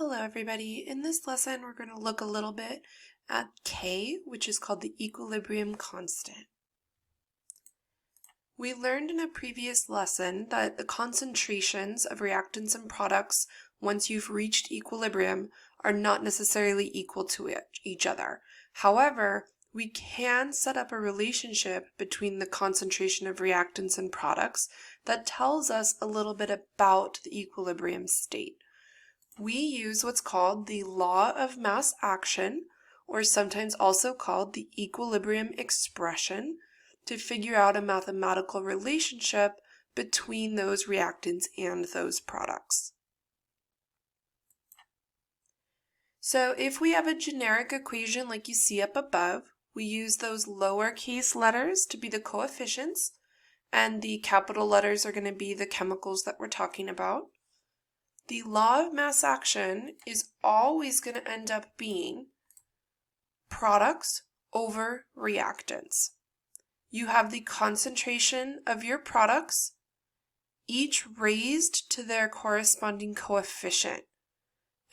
Hello everybody. In this lesson we're going to look a little bit at K, which is called the equilibrium constant. We learned in a previous lesson that the concentrations of reactants and products once you've reached equilibrium are not necessarily equal to each other. However, we can set up a relationship between the concentration of reactants and products that tells us a little bit about the equilibrium state. We use what's called the law of mass action, or sometimes also called the equilibrium expression, to figure out a mathematical relationship between those reactants and those products. So if we have a generic equation like you see up above, we use those lowercase letters to be the coefficients, and the capital letters are going to be the chemicals that we're talking about. The law of mass action is always going to end up being products over reactants. You have the concentration of your products, each raised to their corresponding coefficient,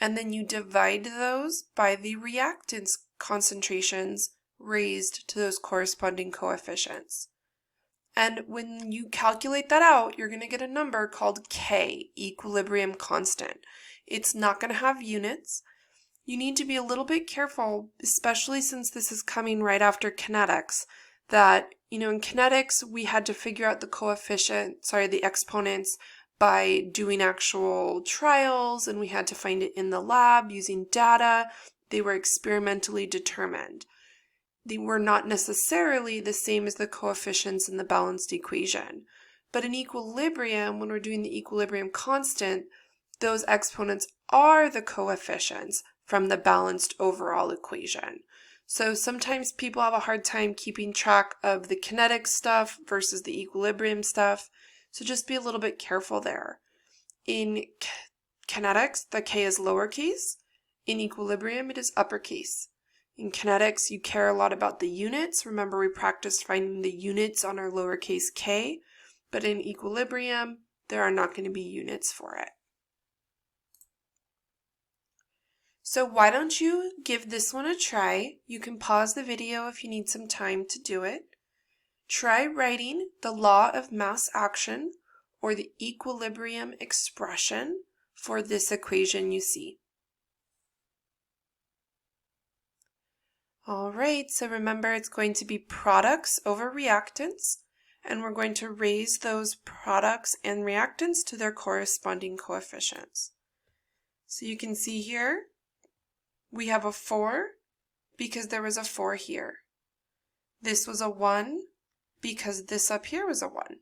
and then you divide those by the reactants concentrations raised to those corresponding coefficients. And when you calculate that out, you're going to get a number called K, equilibrium constant. It's not going to have units. You need to be a little bit careful, especially since this is coming right after kinetics, that, in kinetics, we had to figure out the exponents by doing actual trials, and we had to find it in the lab using data. They were experimentally determined. They were not necessarily the same as the coefficients in the balanced equation. But in equilibrium, when we're doing the equilibrium constant, those exponents are the coefficients from the balanced overall equation. So sometimes people have a hard time keeping track of the kinetic stuff versus the equilibrium stuff. So just be a little bit careful there. In kinetics, the K is lowercase. In equilibrium, it is uppercase. In kinetics, you care a lot about the units. Remember, we practiced finding the units on our lowercase k, but in equilibrium, there are not going to be units for it. So why don't you give this one a try? You can pause the video if you need some time to do it. Try writing the law of mass action or the equilibrium expression for this equation you see. All right, so remember it's going to be products over reactants, and we're going to raise those products and reactants to their corresponding coefficients. So you can see here, we have a 4 because there was a 4 here. This was a 1 because this up here was a 1.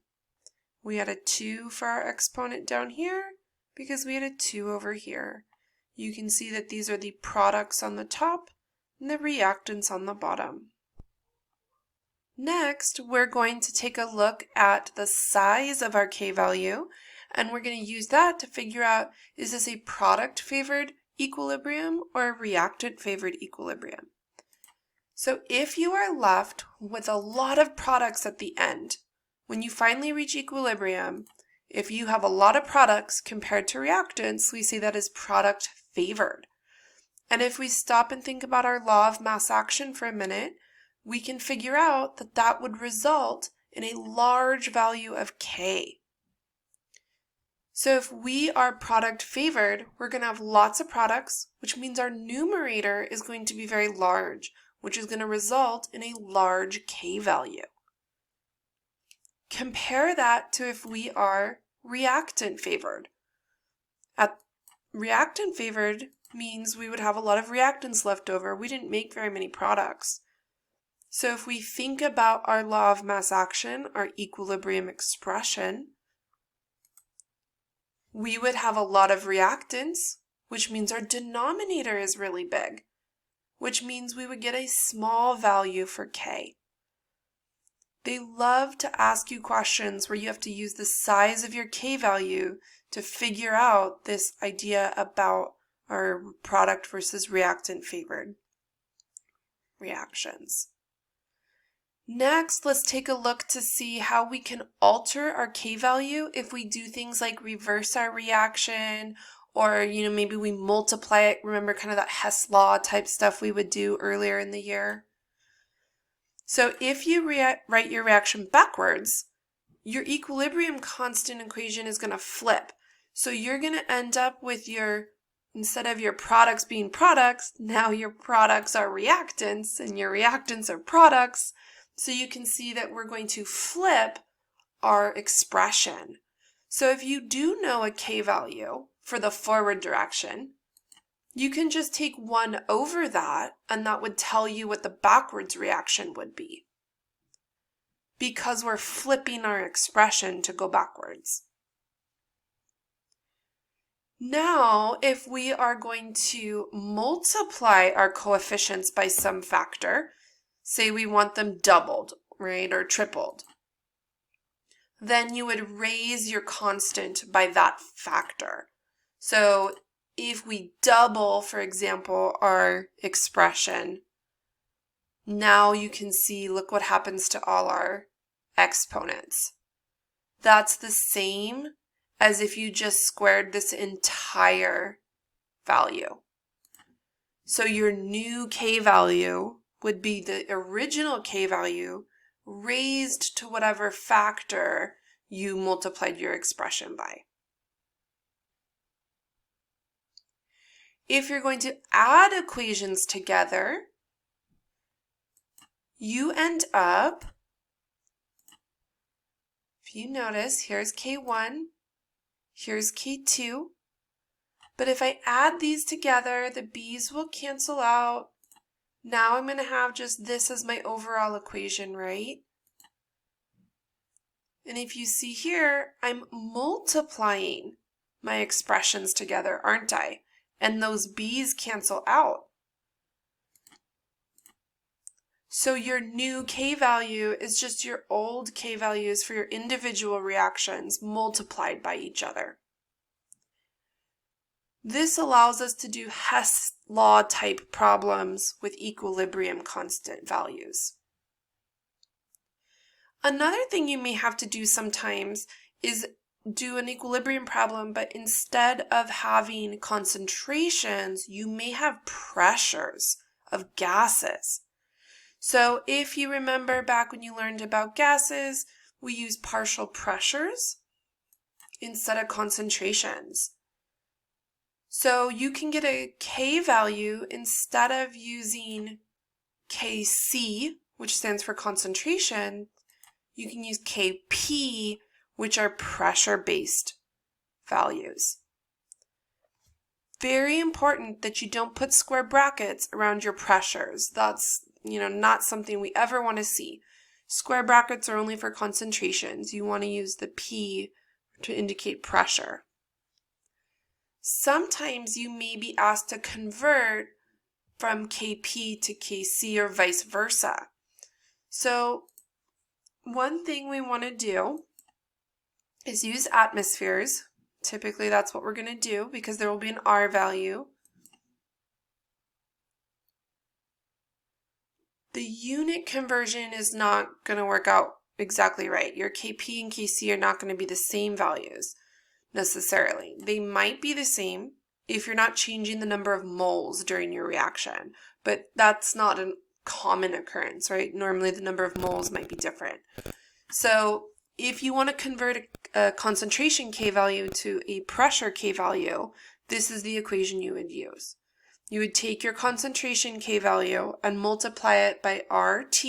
We had a 2 for our exponent down here because we had a 2 over here. You can see that these are the products on the top and the reactants on the bottom. Next, we're going to take a look at the size of our K value, and we're going to use that to figure out, is this a product favored equilibrium or a reactant favored equilibrium? So if you are left with a lot of products at the end, when you finally reach equilibrium, if you have a lot of products compared to reactants, we say that is product favored. And if we stop and think about our law of mass action for a minute, we can figure out that that would result in a large value of K. So if we are product favored, we're going to have lots of products, which means our numerator is going to be very large, which is going to result in a large K value. Compare that to if we are reactant favored. At reactant favored means we would have a lot of reactants left over. We didn't make very many products. So if we think about our law of mass action, our equilibrium expression, we would have a lot of reactants, which means our denominator is really big, which means we would get a small value for K. They love to ask you questions where you have to use the size of your K value to figure out this idea about our product versus reactant favored reactions. Next, let's take a look to see how we can alter our K value if we do things like reverse our reaction or maybe we multiply it. Remember kind of that Hess law type stuff we would do earlier in the year. So if you write your reaction backwards, your equilibrium constant equation is going to flip. So you're going to end up with instead of your products being products, now your products are reactants and your reactants are products. So you can see that we're going to flip our expression. So if you do know a K value for the forward direction, you can just take 1 over that, and that would tell you what the backwards reaction would be, because we're flipping our expression to go backwards. Now, if we are going to multiply our coefficients by some factor, say we want them doubled, right, or tripled, then you would raise your constant by that factor. So if we double, for example, our expression, now you can see, look what happens to all our exponents. That's the same as if you just squared this entire value. So your new K value would be the original K value raised to whatever factor you multiplied your expression by. If you're going to add equations together, you end up, if you notice, here's K1, here's K2, but if I add these together, the B's will cancel out. Now I'm going to have just this as my overall equation, right? And if you see here, I'm multiplying my expressions together, aren't I? And those B's cancel out. So your new K value is just your old K values for your individual reactions multiplied by each other. This allows us to do Hess law type problems with equilibrium constant values. Another thing you may have to do sometimes is do an equilibrium problem, but instead of having concentrations, you may have pressures of gases. So if you remember back when you learned about gases, we use partial pressures instead of concentrations. So you can get a K value instead of using Kc, which stands for concentration, you can use Kp, which are pressure-based values. Very important that you don't put square brackets around your pressures. That's, not something we ever want to see. Square brackets are only for concentrations. You want to use the P to indicate pressure. Sometimes you may be asked to convert from Kp to Kc or vice versa. So one thing we want to do is use atmospheres. Typically that's what we're going to do because there will be an R value. The unit conversion is not going to work out exactly right. Your Kp and Kc are not going to be the same values necessarily. They might be the same if you're not changing the number of moles during your reaction, but that's not a common occurrence, right? Normally the number of moles might be different. So if you want to convert a concentration K value to a pressure K value, this is the equation you would use. You would take your concentration K value and multiply it by RT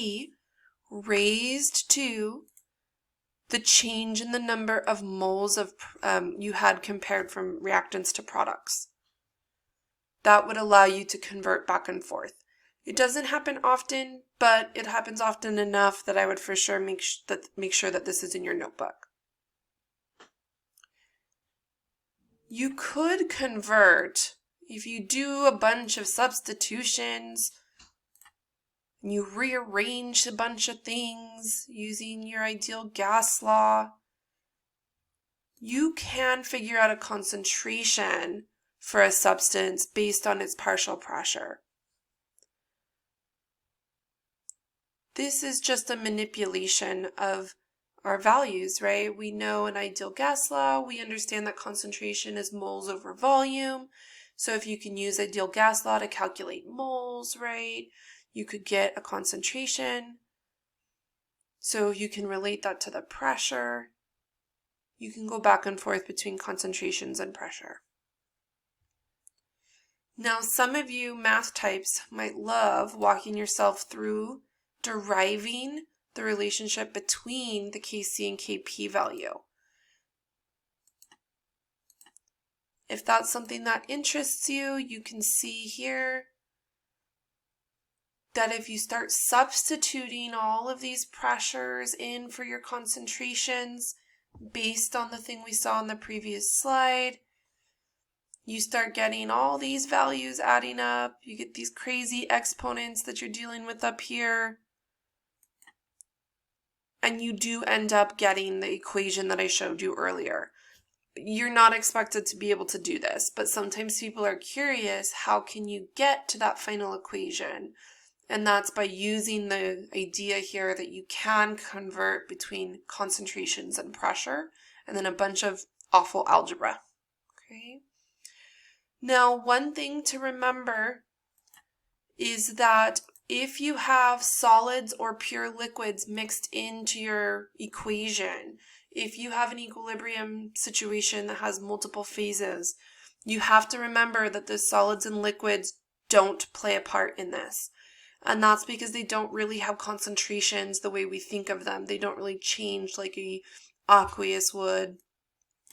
raised to the change in the number of moles of you had compared from reactants to products. That would allow you to convert back and forth. It doesn't happen often, but it happens often enough that I would for sure make sure that this is in your notebook. You could convert if you do a bunch of substitutions, and you rearrange a bunch of things using your ideal gas law. You can figure out a concentration for a substance based on its partial pressure. This is just a manipulation of our values, right? We know an ideal gas law. We understand that concentration is moles over volume. So if you can use ideal gas law to calculate moles, right, you could get a concentration. So you can relate that to the pressure. You can go back and forth between concentrations and pressure. Now, some of you math types might love walking yourself through deriving the relationship between the Kc and Kp value. If that's something that interests you, you can see here that if you start substituting all of these pressures in for your concentrations based on the thing we saw in the previous slide, you start getting all these values adding up. You get these crazy exponents that you're dealing with up here. And you do end up getting the equation that I showed you earlier. You're not expected to be able to do this, but sometimes people are curious, how can you get to that final equation? And that's by using the idea here that you can convert between concentrations and pressure, and then a bunch of awful algebra. Okay. Now, one thing to remember is that if you have solids or pure liquids mixed into your equation, if you have an equilibrium situation that has multiple phases, you have to remember that the solids and liquids don't play a part in this. And that's because they don't really have concentrations the way we think of them. They don't really change like a aqueous would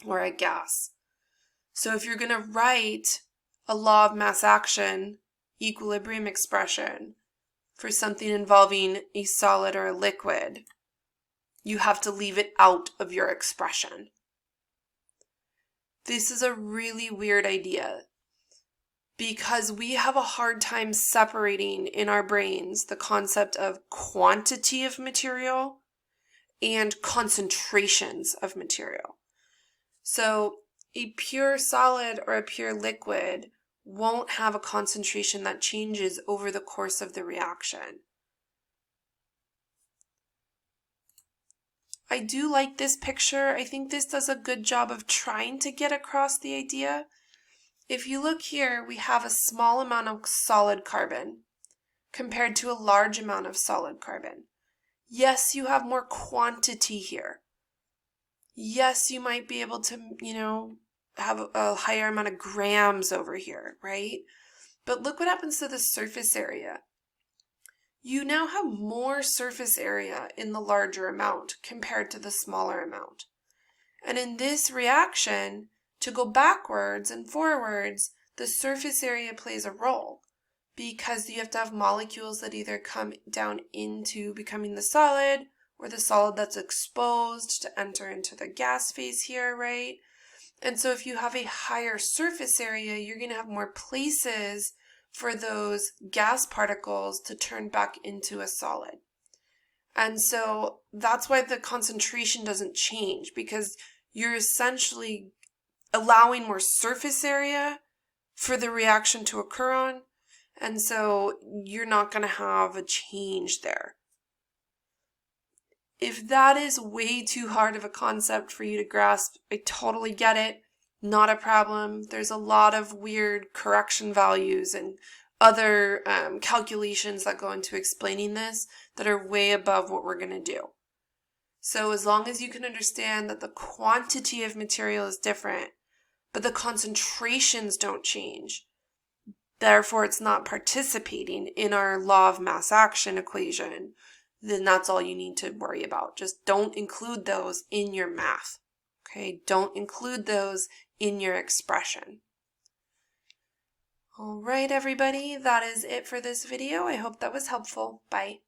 or a gas. So if you're going to write a law of mass action equilibrium expression for something involving a solid or a liquid, you have to leave it out of your expression. This is a really weird idea because we have a hard time separating in our brains the concept of quantity of material and concentrations of material. So a pure solid or a pure liquid won't have a concentration that changes over the course of the reaction. I do like this picture. I think this does a good job of trying to get across the idea. If you look here, we have a small amount of solid carbon compared to a large amount of solid carbon. Yes, you have more quantity here. Yes, you might be able to, have a higher amount of grams over here, right? But look what happens to the surface area. You now have more surface area in the larger amount compared to the smaller amount. And in this reaction, to go backwards and forwards, the surface area plays a role because you have to have molecules that either come down into becoming the solid or the solid that's exposed to enter into the gas phase here, right? And so if you have a higher surface area, you're going to have more places for those gas particles to turn back into a solid. And so that's why the concentration doesn't change, because you're essentially allowing more surface area for the reaction to occur on. And so you're not going to have a change there. If that is way too hard of a concept for you to grasp, I totally get it. Not a problem. There's a lot of weird correction values and other calculations that go into explaining this that are way above what we're going to do. So as long as you can understand that the quantity of material is different, but the concentrations don't change, therefore it's not participating in our law of mass action equation, then that's all you need to worry about. Just don't include those in your math. Okay, don't include those in your expression. All right, everybody, that is it for this video. I hope that was helpful. Bye.